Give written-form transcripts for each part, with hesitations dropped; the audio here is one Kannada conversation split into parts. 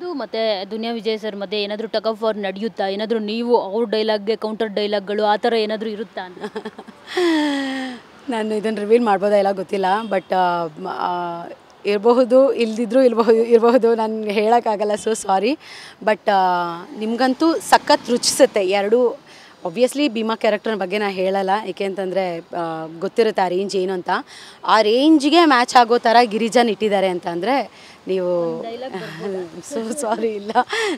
ನಿಮ್ಮದು ಮತ್ತು ದುನಿಯಾ ವಿಜಯ್ ಸರ್ ಮಧ್ಯೆ ಏನಾದರೂ ಟಗ್ ಆಫ್ ವಾರ್ ನಡೆಯುತ್ತಾ? ಏನಾದರೂ ನೀವು ಅವ್ರ ಡೈಲಾಗ್ಗೆ ಕೌಂಟರ್ ಡೈಲಾಗ್ಗಳು ಆ ಥರ ಏನಾದರೂ ಇರುತ್ತಾ ಅಂತ? ನಾನು ಇದನ್ನು ರಿವೀಲ್ ಮಾಡ್ಬೋದಾ ಇಲ್ಲ ಗೊತ್ತಿಲ್ಲ, ಬಟ್ ಇರಬಹುದು, ಇರಬಹುದು ನನಗೆ ಹೇಳೋಕ್ಕಾಗಲ್ಲ, ಸೊ ಸಾರಿ. ಬಟ್ ನಿಮಗಂತೂ ಸಖತ್ ರುಚಿಸುತ್ತೆ ಎರಡೂ. ಒಬ್ವಿಯಸ್ಲಿ ಭೀಮಾ ಕ್ಯಾರೆಕ್ಟರ್ ಬಗ್ಗೆ ನಾನು ಹೇಳಲ್ಲ, ಏಕೆ ಅಂತಂದರೆ ಗೊತ್ತಿರುತ್ತೆ ಆ ರೇಂಜ್ ಏನು ಅಂತ. ಆ ರೇಂಜ್ಗೆ ಮ್ಯಾಚ್ ಆಗೋ ಥರ ಗಿರಿಜನ್ ಇಟ್ಟಿದ್ದಾರೆ ಅಂತ ಅಂದರೆ ನೀವು ಸೊ ಸಾರಿ, ಇಲ್ಲ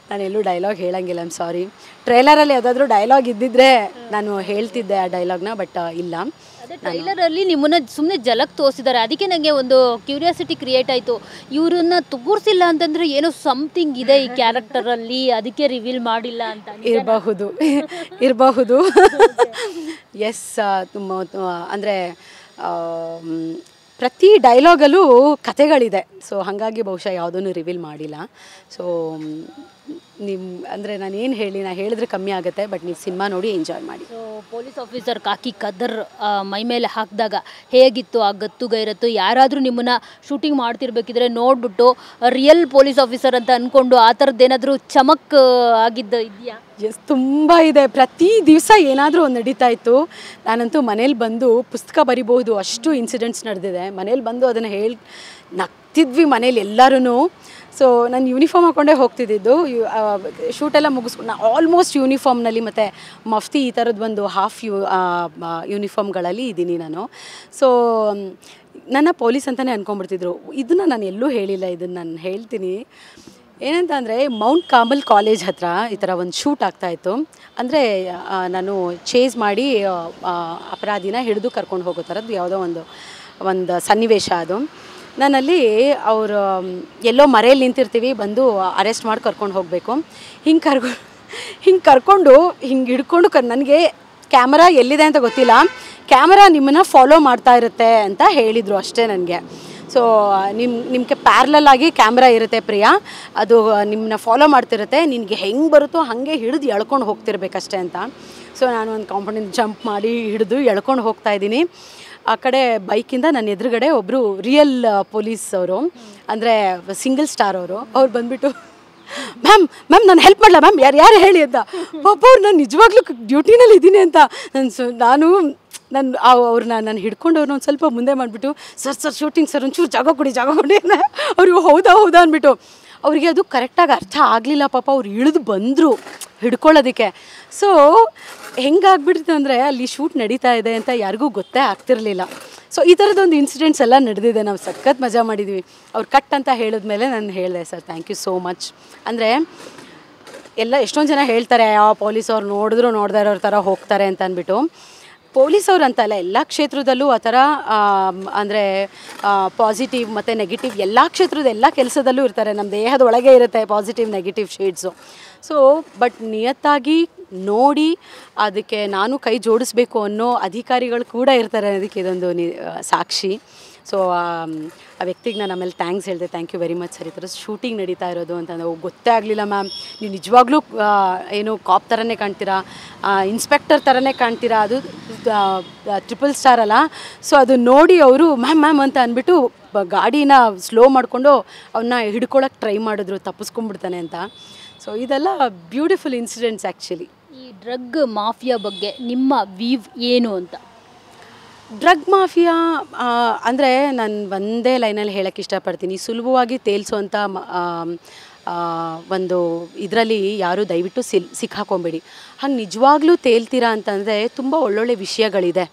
ನಾನೆಲ್ಲೂ ಡೈಲಾಗ್ ಹೇಳಂಗಿಲ್ಲ, ಐಮ್ ಸಾರಿ. ಟ್ರೈಲರಲ್ಲಿ ಯಾವುದಾದ್ರೂ ಡೈಲಾಗ್ ಇದ್ದಿದ್ದರೆ ನಾನು ಹೇಳ್ತಿದ್ದೆ ಆ ಡೈಲಾಗ್ನ, ಬಟ್ ಇಲ್ಲ. ಟ್ರೈಲರಲ್ಲಿ ನಿಮ್ಮನ್ನ ಸುಮ್ಮನೆ ಜಲಕ್ ತೋರಿಸಿದ್ದಾರೆ, ಅದಕ್ಕೆ ನನಗೆ ಒಂದು ಕ್ಯೂರಿಯಾಸಿಟಿ ಕ್ರಿಯೇಟ್ ಆಯಿತು. ಇವರನ್ನ ತೋರಿಸಿಲ್ಲ ಅಂತಂದರೆ ಏನೋ ಸಮಥಿಂಗ್ ಇದೆ ಈ ಕ್ಯಾರೆಕ್ಟರಲ್ಲಿ, ಅದಕ್ಕೆ ರಿವೀಲ್ ಮಾಡಿಲ್ಲ ಅಂತ. ಇರಬಹುದು ಎಸ್. ಅಂದರೆ ಪ್ರತಿ ಡೈಲಾಗಲ್ಲೂ ಕಥೆಗಳಿದೆ, ಸೊ ಹಾಗಾಗಿ ಬಹುಶಃ ಯಾವುದನ್ನು ರಿವೀಲ್ ಮಾಡಿಲ್ಲ. ಸೊ ಅಂದರೆ ನಾನು ಹೇಳಿದ್ರೆ ಕಮ್ಮಿ ಆಗುತ್ತೆ, ಬಟ್ ನೀವು ಸಿನಿಮಾ ನೋಡಿ ಎಂಜಾಯ್ ಮಾಡಿ. ಸೊ ಪೊಲೀಸ್ ಆಫೀಸರ್ ಕಾಕಿ ಕದರ್ ಮೈ ಮೇಲೆ ಹಾಕಿದಾಗ ಹೇಗಿತ್ತು ಆ ಗತ್ತು ಗೈರತ್ತು? ಯಾರಾದರೂ ನಿಮ್ಮನ್ನು ಶೂಟಿಂಗ್ ಮಾಡ್ತಿರ್ಬೇಕಿದ್ರೆ ನೋಡಿಬಿಟ್ಟು ರಿಯಲ್ ಪೊಲೀಸ್ ಆಫೀಸರ್ ಅಂತ ಅಂದ್ಕೊಂಡು ಆ ಥರದ್ದೇನಾದರೂ ಚಮಕ್ ಆಗಿದ್ದು ಇದೆಯಾ? ಎಸ್, ತುಂಬ ಇದೆ. ಪ್ರತಿ ದಿವಸ ಏನಾದರೂ ಒಂದು ನಡೀತಾ ಇತ್ತು. ನಾನಂತೂ ಮನೇಲಿ ಬಂದು ಪುಸ್ತಕ ಬರಿಬಹುದು, ಅಷ್ಟು ಇನ್ಸಿಡೆಂಟ್ಸ್ ನಡೆದಿದೆ. ಮನೇಲಿ ಬಂದು ಅದನ್ನು ನಗ್ತಿದ್ವಿ ಮನೇಲಿ ಎಲ್ಲರೂ. ಸೊ ನಾನು ಯೂನಿಫಾರ್ಮ್ ಹಾಕ್ಕೊಂಡೇ ಹೋಗ್ತಿದ್ದಿದ್ದು. ಶೂಟೆಲ್ಲ ಮುಗಿಸ್ಕೊಂಡು ಆಲ್ಮೋಸ್ಟ್ ಯೂನಿಫಾರ್ಮ್ನಲ್ಲಿ ಮತ್ತು ಮಫ್ತಿ ಈ ಥರದ್ದು ಒಂದು ಹಾಫ್ ಯೂನಿಫಾರ್ಮ್ಗಳಲ್ಲಿ ಇದ್ದೀನಿ ನಾನು. ಸೊ ನನ್ನ ಪೊಲೀಸ್ ಅಂತಲೇ ಅಂದ್ಕೊಂಡ್ಬಿಡ್ತಿದ್ರು. ಇದನ್ನು ನಾನು ಎಲ್ಲೂ ಹೇಳಿಲ್ಲ, ಇದನ್ನು ನಾನು ಹೇಳ್ತೀನಿ. ಏನಂತ ಅಂದರೆ ಮೌಂಟ್ ಕಾರ್ಮೆಲ್ ಕಾಲೇಜ್ ಹತ್ರ ಈ ಥರ ಒಂದು ಶೂಟ್ ಆಗ್ತಾಯಿತ್ತು. ಅಂದರೆ ನಾನು ಚೇಸ್ ಮಾಡಿ ಅಪರಾಧಿನ ಹಿಡಿದು ಕರ್ಕೊಂಡು ಹೋಗೋ ಥರದ್ದು ಯಾವುದೋ ಒಂದು ಸನ್ನಿವೇಶ ಅದು. ನಾನಲ್ಲಿ ಅವರು ಎಲ್ಲೋ ಮರೆಯಲ್ಲಿ ನಿಂತಿರ್ತೀವಿ, ಬಂದು ಅರೆಸ್ಟ್ ಮಾಡಿ ಕರ್ಕೊಂಡು ಹೋಗಬೇಕು. ಹಿಂಗೆ ಕರ್ಕೊಂಡು ಹಿಡ್ಕೊಂಡು ನನಗೆ ಕ್ಯಾಮರಾ ಎಲ್ಲಿದೆ ಅಂತ ಗೊತ್ತಿಲ್ಲ, ಕ್ಯಾಮರಾ ನಿಮ್ಮನ್ನು ಫಾಲೋ ಮಾಡ್ತಾ ಇರುತ್ತೆ ಅಂತ ಹೇಳಿದರು ಅಷ್ಟೇ ನನಗೆ. ಸೊ ನಿಮಗೆ ಪ್ಯಾರಲಲ್ ಆಗಿ ಕ್ಯಾಮ್ರಾ ಇರುತ್ತೆ ಪ್ರಿಯಾ, ಅದು ನಿಮ್ಮನ್ನ ಫಾಲೋ ಮಾಡ್ತಿರುತ್ತೆ, ನಿನಗೆ ಹೆಂಗೆ ಬರುತ್ತೋ ಹಾಗೆ ಹಿಡಿದು ಎಳ್ಕೊಂಡು ಹೋಗ್ತಿರ್ಬೇಕಷ್ಟೇ ಅಂತ. ಸೊ ನಾನು ಒಂದು ಕಾಂಪೌಂಡಿಂದ ಜಂಪ್ ಮಾಡಿ ಹಿಡಿದು ಎಳ್ಕೊಂಡು ಹೋಗ್ತಾಯಿದ್ದೀನಿ. ಆ ಕಡೆ ಬೈಕಿಂದ ನನ್ನ ಎದುರುಗಡೆ ಒಬ್ಬರು ರಿಯಲ್ ಪೊಲೀಸ್ ಅವರು, ಅಂದರೆ ಸಿಂಗಲ್ ಸ್ಟಾರ್ ಅವ್ರು ಬಂದುಬಿಟ್ಟು ಮ್ಯಾಮ್ ನಾನು ಹೆಲ್ಪ್ ಮಾಡಲ ಮ್ಯಾಮ್, ಯಾರು ಹೇಳಿ ಅಂತ. ಒಬ್ಬರು ನಾನು ನಿಜವಾಗ್ಲೂ ಡ್ಯೂಟಿನಲ್ಲಿ ಇದ್ದೀನಿ ಅಂತ ನಾನು ಹಿಡ್ಕೊಂಡವ್ರನ್ನ ಒಂದು ಸ್ವಲ್ಪ ಮುಂದೆ ಮಾಡಿಬಿಟ್ಟು ಸರ್ ಶೂಟಿಂಗ್ ಸರ್ ಒಂಚೂರು ಜಾಗ ಕೊಡಿ ಅವ್ರಿಗೆ ಹೌದಾ ಅಂದ್ಬಿಟ್ಟು. ಅವರಿಗೆ ಅದು ಕರೆಕ್ಟಾಗಿ ಅರ್ಥ ಆಗಲಿಲ್ಲ ಪಾಪ, ಅವ್ರು ಇಳಿದು ಬಂದರು ಹಿಡ್ಕೊಳ್ಳೋದಕ್ಕೆ. ಸೊ ಹೆಂಗಾಗ್ಬಿಡ್ತು ಅಂದರೆ ಅಲ್ಲಿ ಶೂಟ್ ನಡೀತಾ ಇದೆ ಅಂತ ಯಾರಿಗೂ ಗೊತ್ತೇ ಆಗ್ತಿರಲಿಲ್ಲ. ಸೊ ಈ ಥರದೊಂದು ಇನ್ಸಿಡೆಂಟ್ಸ್ ಎಲ್ಲ ನಡೆದಿದೆ. ನಾವು ಸಖತ್ ಮಜಾ ಮಾಡಿದ್ವಿ. ಅವ್ರು ಕಟ್ ಅಂತ ಹೇಳಿದ್ಮೇಲೆ ನಾನು ಹೇಳಿದೆ, sir thank you so much. ಅಂದರೆ ಎಷ್ಟೊಂದು ಜನ ಹೇಳ್ತಾರೆ ಯಾವ ಪೊಲೀಸವ್ರು ನೋಡ್ದೇ ಇರೋರ ಥರ ಹೋಗ್ತಾರೆ ಅಂತ ಅಂದ್ಬಿಟ್ಟು. ಪೊಲೀಸವ್ರು ಅಂತಲ್ಲ, ಎಲ್ಲ ಕ್ಷೇತ್ರದಲ್ಲೂ ಆ ಥರ ಅಂದರೆ ಪಾಸಿಟಿವ್ ಮತ್ತು ನೆಗೆಟಿವ್ ಎಲ್ಲ ಕ್ಷೇತ್ರದ ಎಲ್ಲ ಕೆಲಸದಲ್ಲೂ ಇರ್ತಾರೆ. ನಮ್ಮ ದೇಹದ ಒಳಗೆ ಇರುತ್ತೆ positive negative shades. So but ನಿಯತ್ತಾಗಿ ನೋಡಿ ಅದಕ್ಕೆ ನಾನು ಕೈ ಜೋಡಿಸ್ಬೇಕು ಅನ್ನೋ ಅಧಿಕಾರಿಗಳು ಕೂಡ ಇರ್ತಾರೆ ಅನ್ನೋದಕ್ಕೆ ಇದೊಂದು ಸಾಕ್ಷಿ. ಸೊ ಆ ವ್ಯಕ್ತಿಗೆ ನಾನು ಆಮೇಲೆ ಥ್ಯಾಂಕ್ಸ್ ಹೇಳಿದೆ, thank you very much sir, ಈ ಥರ ಶೂಟಿಂಗ್ ನಡೀತಾ ಇರೋದು ಅಂತಂದ್ರೆ ಗೊತ್ತೇ ಆಗಲಿಲ್ಲ ಮ್ಯಾಮ್, ನೀವು ನಿಜವಾಗ್ಲೂ ಏನು ಕಾಪ್ ಥರನೇ ಕಾಣ್ತೀರಾ, ಇನ್ಸ್ಪೆಕ್ಟರ್ ಥರನೇ ಕಾಣ್ತೀರಾ, ಅದು ಟ್ರಿಪಲ್ ಸ್ಟಾರ್ ಅಲ್ಲ. ಸೊ ಅದು ನೋಡಿ ಅವರು ಮ್ಯಾಮ್ ಅಂತ ಅಂದ್ಬಿಟ್ಟು ಗಾಡಿನ ಸ್ಲೋ ಮಾಡಿಕೊಂಡು ಅವನ್ನ ಹಿಡ್ಕೊಳ್ಳೋಕೆ ಟ್ರೈ ಮಾಡಿದ್ರು, ತಪ್ಪಿಸ್ಕೊಂಡ್ಬಿಡ್ತಾನೆ ಅಂತ. ಸೊ ಇದೆಲ್ಲ ಬ್ಯೂಟಿಫುಲ್ ಇನ್ಸಿಡೆಂಟ್ಸ್ ಆ್ಯಕ್ಚುಲಿ. ಈ ಡ್ರಗ್ ಮಾಫಿಯಾ ಬಗ್ಗೆ ನಿಮ್ಮ ವ್ಯೂ ಏನು ಅಂತ? ಡ್ರಗ್ ಮಾಫಿಯಾ ಅಂದರೆ ನಾನು ಒಂದೇ ಲೈನಲ್ಲಿ ಹೇಳೋಕ್ಕೆ ಇಷ್ಟಪಡ್ತೀನಿ, ಸುಲಭವಾಗಿ ತೇಲ್ಸೋವಂಥ ಒಂದು ಇದರಲ್ಲಿ ಯಾರೂ ದಯವಿಟ್ಟು ಸಿಕ್ಕಾಕೊಂಬೇಡಿ. ಹಂಗೆ ನಿಜವಾಗ್ಲೂ ತೇಲ್ತೀರಾ ಅಂತಂದರೆ ತುಂಬ ಒಳ್ಳೊಳ್ಳೆ ವಿಷಯಗಳಿದೆ.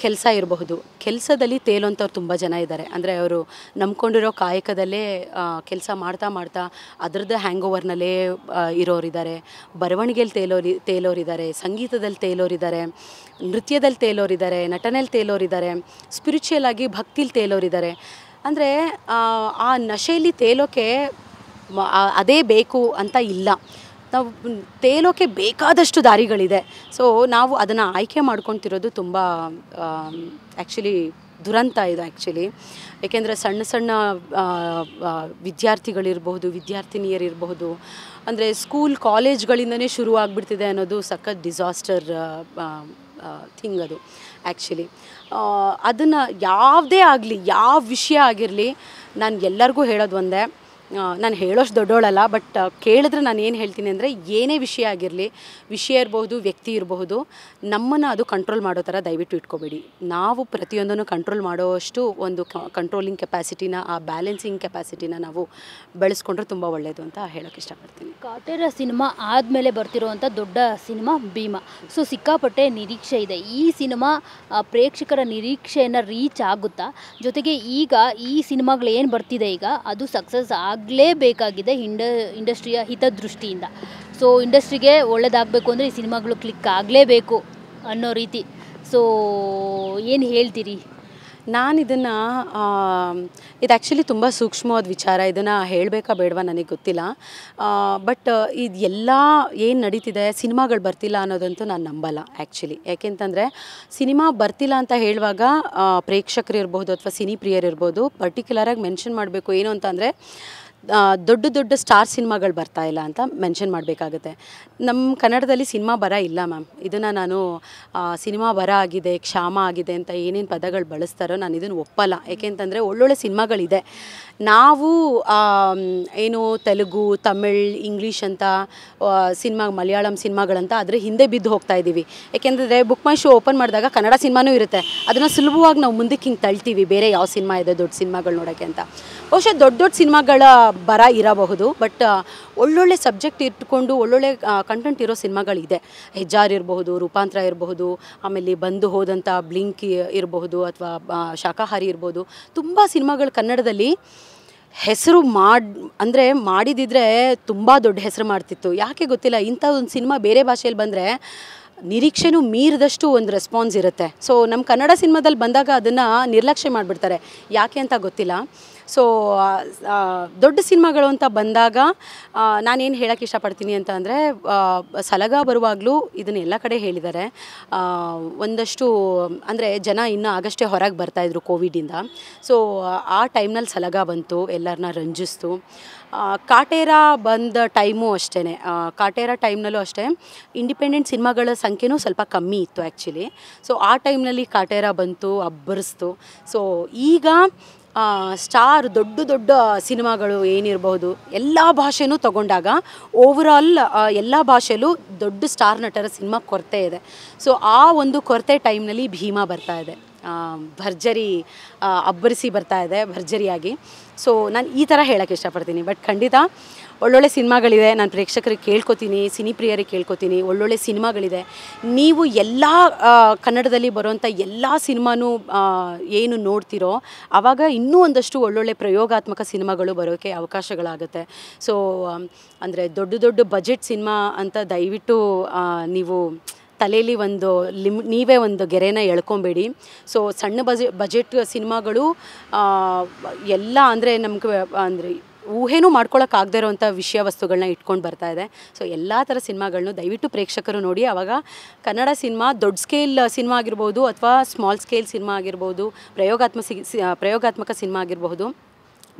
ಕೆಲಸ ಇರಬಹುದು, ಕೆಲಸದಲ್ಲಿ ತೇಲೋಂಥವ್ರು ತುಂಬ ಜನ ಇದ್ದಾರೆ. ಅಂದರೆ ಅವರು ನಂಬ್ಕೊಂಡಿರೋ ಕಾಯಕದಲ್ಲೇ ಕೆಲಸ ಮಾಡ್ತಾ ಅದರದ್ದು ಹ್ಯಾಂಗ್ ಓವರ್ನಲ್ಲೇ ಇರೋರಿದ್ದಾರೆ, ಬರವಣಿಗೆಯಲ್ಲಿ ತೇಲೋರಿದ್ದಾರೆ, ಸಂಗೀತದಲ್ಲಿ ತೇಲೋರಿದ್ದಾರೆ, ನೃತ್ಯದಲ್ಲಿ ತೇಲೋರಿದ್ದಾರೆ, ನಟನೆಯಲ್ಲಿ ತೇಲೋರಿದ್ದಾರೆ, ಸ್ಪಿರಿಚುವಲ್ ಆಗಿ ಭಕ್ತಿಲಿ ತೇಲೋರಿದ್ದಾರೆ. ಅಂದರೆ ಆ ನಶೆಯಲ್ಲಿ ತೇಲೋಕೆ ಅದೇ ಬೇಕು ಅಂತ ಇಲ್ಲ, ನಾವು ತೇಲೋಕೆ ಬೇಕಾದಷ್ಟು ದಾರಿಗಳಿದೆ. ಸೊ ನಾವು ಅದನ್ನು ಆಯ್ಕೆ ಮಾಡ್ಕೊತಿರೋದು ತುಂಬ ಆ್ಯಕ್ಚುಲಿ ದುರಂತ ಇದು ಆ್ಯಕ್ಚುಲಿ. ಏಕೆಂದರೆ ಸಣ್ಣ ವಿದ್ಯಾರ್ಥಿಗಳಿರ್ಬಹುದು, ವಿದ್ಯಾರ್ಥಿನಿಯರಿರಬಹುದು, ಅಂದರೆ ಸ್ಕೂಲ್ ಕಾಲೇಜ್ಗಳಿಂದನೇ ಶುರು ಆಗಿಬಿಡ್ತಿದೆ ಅನ್ನೋದು ಸಖತ್ ಡಿಸಾಸ್ಟರ್ ಥಿಂಗ್ ಅದು ಆ್ಯಕ್ಚುಲಿ. ಅದನ್ನು ಯಾವುದೇ ಆಗಲಿ, ಯಾವ ವಿಷಯ ಆಗಿರಲಿ, ನಾನು ಎಲ್ಲರಿಗೂ ಹೇಳೋದು ಒಂದೇ, ನಾನು ಹೇಳೋಷ್ಟು ದೊಡ್ಡೋಳಲ್ಲ, ಬಟ್ ಕೇಳಿದ್ರೆ ನಾನು ಏನು ಹೇಳ್ತೀನಿ ಅಂದರೆ, ಏನೇ ವಿಷಯ ಆಗಿರಲಿ, ವಿಷಯ ಇರಬಹುದು, ವ್ಯಕ್ತಿ ಇರಬಹುದು, ನಮ್ಮನ್ನು ಅದು ಕಂಟ್ರೋಲ್ ಮಾಡೋ ಥರ ದಯವಿಟ್ಟು ಇಟ್ಕೋಬೇಡಿ. ನಾವು ಪ್ರತಿಯೊಂದನ್ನು ಕಂಟ್ರೋಲ್ ಮಾಡೋಷ್ಟು ಒಂದು ಕಂಟ್ರೋಲಿಂಗ್ ಕೆಪಾಸಿಟಿನ, ಆ ಬ್ಯಾಲೆನ್ಸಿಂಗ್ ಕೆಪಾಸಿಟಿನ ನಾವು ಬೆಳೆಸ್ಕೊಂಡ್ರೆ ತುಂಬ ಒಳ್ಳೆಯದು ಅಂತ ಹೇಳೋಕ್ಕೆ ಇಷ್ಟಪಡ್ತೀನಿ. ಕಾಟೇರ ಸಿನಿಮಾ ಆದಮೇಲೆ ಬರ್ತಿರೋವಂಥ ದೊಡ್ಡ ಸಿನಿಮಾ ಭೀಮಾ. ಸೊ ಸಿಕ್ಕಾಪಟ್ಟೆ ನಿರೀಕ್ಷೆ ಇದೆ. ಈ ಸಿನಿಮಾ ಪ್ರೇಕ್ಷಕರ ನಿರೀಕ್ಷೆಯನ್ನು ರೀಚ್ ಆಗುತ್ತಾ? ಜೊತೆಗೆ ಈಗ ಈ ಸಿನಿಮಾಗಳು ಏನು ಬರ್ತಿದೆ ಈಗ, ಅದು ಸಕ್ಸಸ್ ಆಗಲೇಬೇಕಾಗಿದೆ ಇಂಡಸ್ಟ್ರಿಯ ಹಿತದೃಷ್ಟಿಯಿಂದ. ಸೊ ಇಂಡಸ್ಟ್ರಿಗೆ ಒಳ್ಳೇದಾಗಬೇಕು ಅಂದರೆ ಈ ಸಿನಿಮಾಗಳು ಕ್ಲಿಕ್ ಆಗಲೇಬೇಕು ಅನ್ನೋ ರೀತಿ. ಸೊ ಏನು ಹೇಳ್ತೀರಿ? ನಾನು ಇದು ಆ್ಯಕ್ಚುಲಿ ತುಂಬ ಸೂಕ್ಷ್ಮವಾದ ವಿಚಾರ. ಇದನ್ನು ಹೇಳಬೇಕಾ ಬೇಡವಾ ನನಗೆ ಗೊತ್ತಿಲ್ಲ. ಬಟ್ ಇದು ಎಲ್ಲ ಏನು ನಡೀತಿದೆ, ಸಿನಿಮಾಗಳು ಬರ್ತಿಲ್ಲ ಅನ್ನೋದಂತೂ ನಾನು ನಂಬಲ್ಲ ಆ್ಯಕ್ಚುಲಿ. ಯಾಕೆಂತಂದರೆ ಸಿನಿಮಾ ಬರ್ತಿಲ್ಲ ಅಂತ ಹೇಳುವಾಗ ಪ್ರೇಕ್ಷಕರು ಇರ್ಬೋದು ಅಥವಾ ಸಿನಿ ಪ್ರಿಯರಿರ್ಬೋದು ಪರ್ಟಿಕ್ಯುಲರಾಗಿ ಮೆನ್ಷನ್ ಮಾಡಬೇಕು. ಏನು ಅಂತಂದರೆ, ದೊಡ್ಡ ದೊಡ್ಡ ಸ್ಟಾರ್ ಸಿನಿಮಾಗಳು ಬರ್ತಾ ಇಲ್ಲ ಅಂತ ಮೆನ್ಷನ್ ಮಾಡಬೇಕಾಗುತ್ತೆ. ನಮ್ಮ ಕನ್ನಡದಲ್ಲಿ ಸಿನಿಮಾ ಬರ ಇಲ್ಲ ಮ್ಯಾಮ್. ಇದನ್ನು ನಾನು ಸಿನಿಮಾ ಬರ ಆಗಿದೆ, ಕ್ಷಾಮ ಆಗಿದೆ ಅಂತ ಏನೇನು ಪದಗಳು ಬಳಸ್ತಾರೋ ನಾನು ಇದನ್ನು ಒಪ್ಪಲ್ಲ. ಏಕೆಂತಂದರೆ ಒಳ್ಳೊಳ್ಳೆ ಸಿನಿಮಾಗಳಿದೆ. ನಾವು ಏನು ತೆಲುಗು, ತಮಿಳ್, ಇಂಗ್ಲೀಷ್ ಅಂತ ಸಿನಿಮಾ, ಮಲಯಾಳಂ ಸಿನಿಮಾಗಳಂತ ಅದರ ಹಿಂದೆ ಬಿದ್ದು ಹೋಗ್ತಾ ಇದ್ದೀವಿ. ಏಕೆಂದರೆ ಬುಕ್ ಮೈ ಶೋ ಓಪನ್ ಮಾಡಿದಾಗ ಕನ್ನಡ ಸಿನಿಮಾನೂ ಇರುತ್ತೆ. ಅದನ್ನು ಸುಲಭವಾಗಿ ನಾವು ಮುಂದಕ್ಕೆ ಹಿಂಗೆ ತಳ್ತೀವಿ, ಬೇರೆ ಯಾವ ಸಿನಿಮಾ ಇದೆ ದೊಡ್ಡ ಸಿನಿಮಾಗಳು ನೋಡೋಕ್ಕೆ ಅಂತ. ಬಹುಶಃ ದೊಡ್ಡ ದೊಡ್ಡ ಸಿನಿಮಾಗಳ ಬರ ಇರಬಹುದು, ಬಟ್ ಒಳ್ಳೊಳ್ಳೆ ಸಬ್ಜೆಕ್ಟ್ ಇಟ್ಕೊಂಡು ಒಳ್ಳೊಳ್ಳೆ ಕಂಟೆಂಟ್ ಇರೋ ಸಿನಿಮಾಗಳಿದೆ. ಹೆಜ್ಜಾರ್ ಇರಬಹುದು, ರೂಪಾಂತರ ಇರಬಹುದು, ಆಮೇಲೆ ಬಂದು ಹೋದಂಥ ಬ್ಲಿಂಕ್ ಇರಬಹುದು, ಅಥವಾ ಶಾಕಾಹಾರಿ ಇರ್ಬೋದು. ತುಂಬ ಸಿನಿಮಾಗಳು ಕನ್ನಡದಲ್ಲಿ ಹೆಸರು ಮಾಡಿದಿದ್ರೆ ತುಂಬ ದೊಡ್ಡ ಹೆಸರು ಮಾಡ್ತಿತ್ತು. ಯಾಕೆ ಗೊತ್ತಿಲ್ಲ, ಇಂಥ ಒಂದು ಸಿನಿಮಾ ಬೇರೆ ಭಾಷೆಯಲ್ಲಿ ಬಂದರೆ ನಿರೀಕ್ಷೆನೂ ಮೀರಿದಷ್ಟು ಒಂದು ರೆಸ್ಪಾನ್ಸ್ ಇರುತ್ತೆ. ಸೊ ನಮ್ಮ ಕನ್ನಡ ಸಿನಿಮಾದಲ್ಲಿ ಬಂದಾಗ ಅದನ್ನು ನಿರ್ಲಕ್ಷ್ಯ ಮಾಡಿಬಿಡ್ತಾರೆ, ಯಾಕೆ ಅಂತ ಗೊತ್ತಿಲ್ಲ. ಸೊ ದೊಡ್ಡ ಸಿನಿಮಾಗಳು ಅಂತ ಬಂದಾಗ ನಾನೇನು ಹೇಳೋಕ್ಕೆ ಇಷ್ಟಪಡ್ತೀನಿ ಅಂತ ಅಂದರೆ, ಸಲಗ ಬರುವಾಗಲೂ ಇದನ್ನು ಎಲ್ಲ ಕಡೆ ಹೇಳಿದ್ದಾರೆ. ಒಂದಷ್ಟು ಅಂದರೆ ಜನ ಇನ್ನೂ ಆಗಷ್ಟೇ ಹೊರಗೆ ಬರ್ತಾಯಿದ್ರು ಕೋವಿಡಿಂದ. ಸೊ ಆ ಟೈಮ್ನಲ್ಲಿ ಸಲಗ ಬಂತು, ಎಲ್ಲರನ್ನ ರಂಜಿಸ್ತು. ಕಾಟೇರ ಬಂದ ಟೈಮು ಅಷ್ಟೇ, ಕಾಟೇರ ಟೈಮ್ನಲ್ಲೂ ಅಷ್ಟೇ ಇಂಡಿಪೆಂಡೆಂಟ್ ಸಿನಿಮಾಗಳ ಸಂಖ್ಯೆನೂ ಸ್ವಲ್ಪ ಕಮ್ಮಿ ಇತ್ತು ಆ್ಯಕ್ಚುಲಿ. ಸೊ ಆ ಟೈಮ್ನಲ್ಲಿ ಕಾಟೇರ ಬಂತು, ಅಬ್ಬರಿಸ್ತು. ಸೊ ಈಗ ಸ್ಟಾರ್ ದೊಡ್ಡ ದೊಡ್ಡ ಸಿನಿಮಾಗಳು ಏನಿರಬಹುದು ಎಲ್ಲ ಭಾಷೆನೂ ತಗೊಂಡಾಗ ಓವರಾಲ್ ಎಲ್ಲ ಭಾಷೆಯಲ್ಲೂ ದೊಡ್ಡ ಸ್ಟಾರ್ ನಟರ ಸಿನಿಮಾ ಕೊರತೆ ಇದೆ. ಸೊ ಆ ಒಂದು ಕೊರತೆ ಟೈಮ್ನಲ್ಲಿ ಭೀಮಾ ಬರ್ತಾ ಇದೆ, ಭರ್ಜರಿ ಅಬ್ಬರಿಸಿ ಬರ್ತಾ ಇದೆ, ಭರ್ಜರಿಯಾಗಿ. ಸೊ ನಾನು ಈ ಥರ ಹೇಳೋಕ್ಕೆ ಇಷ್ಟಪಡ್ತೀನಿ. ಬಟ್ ಖಂಡಿತ ಒಳ್ಳೊಳ್ಳೆ ಸಿನಿಮಾಗಳಿದೆ. ನಾನು ಪ್ರೇಕ್ಷಕರಿಗೆ ಕೇಳ್ಕೊತೀನಿ, ಸಿನಿ ಪ್ರಿಯರಿಗೆ ಕೇಳ್ಕೊತೀನಿ, ಒಳ್ಳೊಳ್ಳೆ ಸಿನಿಮಾಗಳಿದೆ. ನೀವು ಎಲ್ಲ ಕನ್ನಡದಲ್ಲಿ ಬರೋವಂಥ ಎಲ್ಲ ಸಿನಿಮಾನೂ ಏನು ನೋಡ್ತಿರೋ ಆವಾಗ ಇನ್ನೂ ಒಂದಷ್ಟು ಒಳ್ಳೊಳ್ಳೆ ಪ್ರಯೋಗಾತ್ಮಕ ಸಿನಿಮಾಗಳು ಬರೋಕ್ಕೆ ಅವಕಾಶಗಳಾಗುತ್ತೆ. ಸೊ ಅಂದರೆ ದೊಡ್ಡ ದೊಡ್ಡ ಬಜೆಟ್ ಸಿನಿಮಾ ಅಂತ ದಯವಿಟ್ಟು ನೀವು ತಲೆಯಲ್ಲಿ ಒಂದು ನೀವೇ ಒಂದು ಗೆರೆನ ಎಳ್ಕೊಬೇಡಿ. ಸೊ ಸಣ್ಣ ಬಜೆಟ್ ಸಿನಿಮಾಗಳು ಎಲ್ಲ ಅಂದರೆ ನಮ್ಗೆ ಅಂದರೆ ಊಹೆನೂ ಮಾಡ್ಕೊಳಕ್ಕಾಗದೇ ಇರೋವಂಥ ವಿಷಯ ವಸ್ತುಗಳನ್ನ ಇಟ್ಕೊಂಡು ಬರ್ತಾ ಇದೆ. ಸೊ ಎಲ್ಲ ಥರ ಸಿನಿಮಾಗಳನ್ನೂ ದಯವಿಟ್ಟು ಪ್ರೇಕ್ಷಕರು ನೋಡಿ. ಆವಾಗ ಕನ್ನಡ ಸಿನಿಮಾ ದೊಡ್ಡ ಸ್ಕೇಲ್ ಸಿನಿಮಾ ಆಗಿರ್ಬೋದು, ಅಥವಾ ಸ್ಮಾಲ್ ಸ್ಕೇಲ್ ಸಿನಿಮಾ ಆಗಿರ್ಬೋದು, ಪ್ರಯೋಗಾತ್ಮಕ ಸಿನಿಮಾ ಆಗಿರಬಹುದು,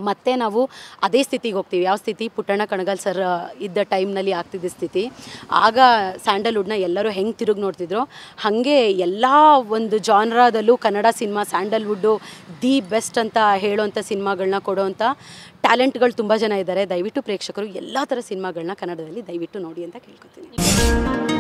ಮತ್ತು ನಾವು ಅದೇ ಸ್ಥಿತಿಗೆ ಹೋಗ್ತೀವಿ. ಯಾವ ಸ್ಥಿತಿ? ಪುಟ್ಟಣ್ಣ ಕಣಗಾಲ್ ಸರ್ ಇದ್ದ ಟೈಮ್ನಲ್ಲಿ ಆಗ್ತಿದ್ದ ಸ್ಥಿತಿ. ಆಗ ಸ್ಯಾಂಡಲ್ವುಡ್ನ ಎಲ್ಲರೂ ಹೆಂಗೆ ತಿರುಗಿ ನೋಡ್ತಿದ್ರು, ಹಾಗೆ ಎಲ್ಲ ಒಂದು ಜಾನ್ರಾದಲ್ಲೂ Kannada cinema, Sandalwood the best ಅಂತ ಹೇಳೋವಂಥ ಸಿನಿಮಾಗಳನ್ನ ಕೊಡೋವಂಥ ಟ್ಯಾಲೆಂಟ್ಗಳು ತುಂಬ ಜನ ಇದ್ದಾರೆ. ದಯವಿಟ್ಟು ಪ್ರೇಕ್ಷಕರು ಎಲ್ಲ ಥರ ಸಿನಿಮಾಗಳನ್ನ ಕನ್ನಡದಲ್ಲಿ ದಯವಿಟ್ಟು ನೋಡಿ ಅಂತ ಕೇಳ್ಕೊತೀನಿ.